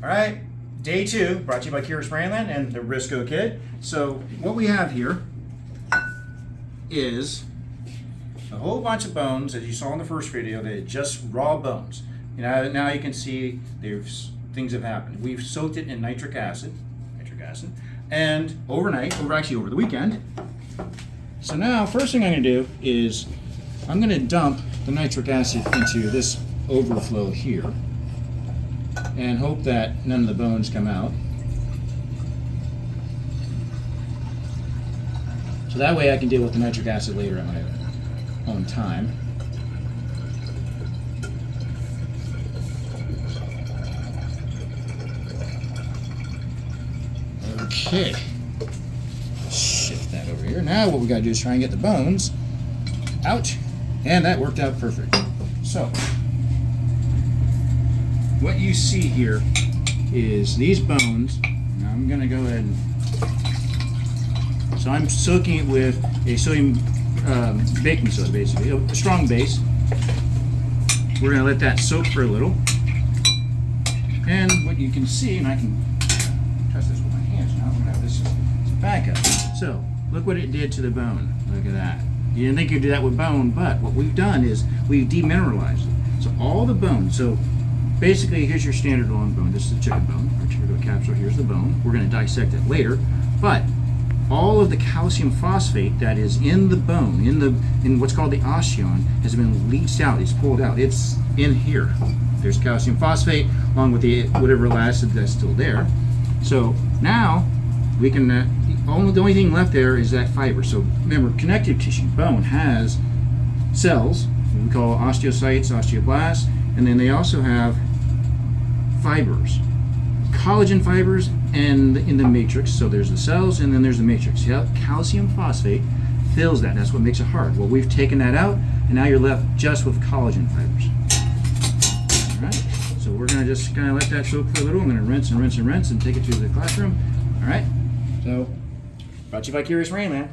All right, day 2, brought to you by Curious Brainland and the Risco Kid. So what we have here is a whole bunch of bones, as you saw in the first video. They're just raw bones. Now you can see things have happened. We've soaked it in nitric acid, and overnight, over the weekend. So now, first thing I'm going to do is I'm going to dump the nitric acid into this overflow here, and hope that none of the bones come out. So that way I can deal with the nitric acid later at my own time. Okay. Shift that over here. Now what we got to do is try and get the bones out, and that worked out perfect. So what you see here is these bones. Now I'm going to go ahead and, so I'm soaking it with a sodium baking soda, basically, a strong base. We're going to let that soak for a little. And what you can see, and I can test this with my hands now, I'm going to have this as a backup. So look what it did to the bone. Look at that. You didn't think you'd do that with bone, but what we've done is we've demineralized it. So all the bones, so basically, here's your standard long bone. This is the chicken bone. Our chicken capsule, here's the bone. We're going to dissect it later. But all of the calcium phosphate that is in the bone, in what's called the osteon, has been leached out. It's pulled out. It's in here. There's calcium phosphate along with the whatever acid that's still there. So now we can, the only thing left there is that fiber. So remember, connective tissue, bone, has cells, we call osteocytes, osteoblasts, and then they also have fibers, collagen fibers, and in the matrix. So there's the cells, and then there's the matrix. Yep, calcium phosphate fills that. That's what makes it hard. Well, we've taken that out, and now you're left just with collagen fibers. All right. So we're gonna just kind of let that soak for a little. I'm gonna rinse and rinse and rinse and take it to the classroom. All right. So, brought to you by Curious Brainland.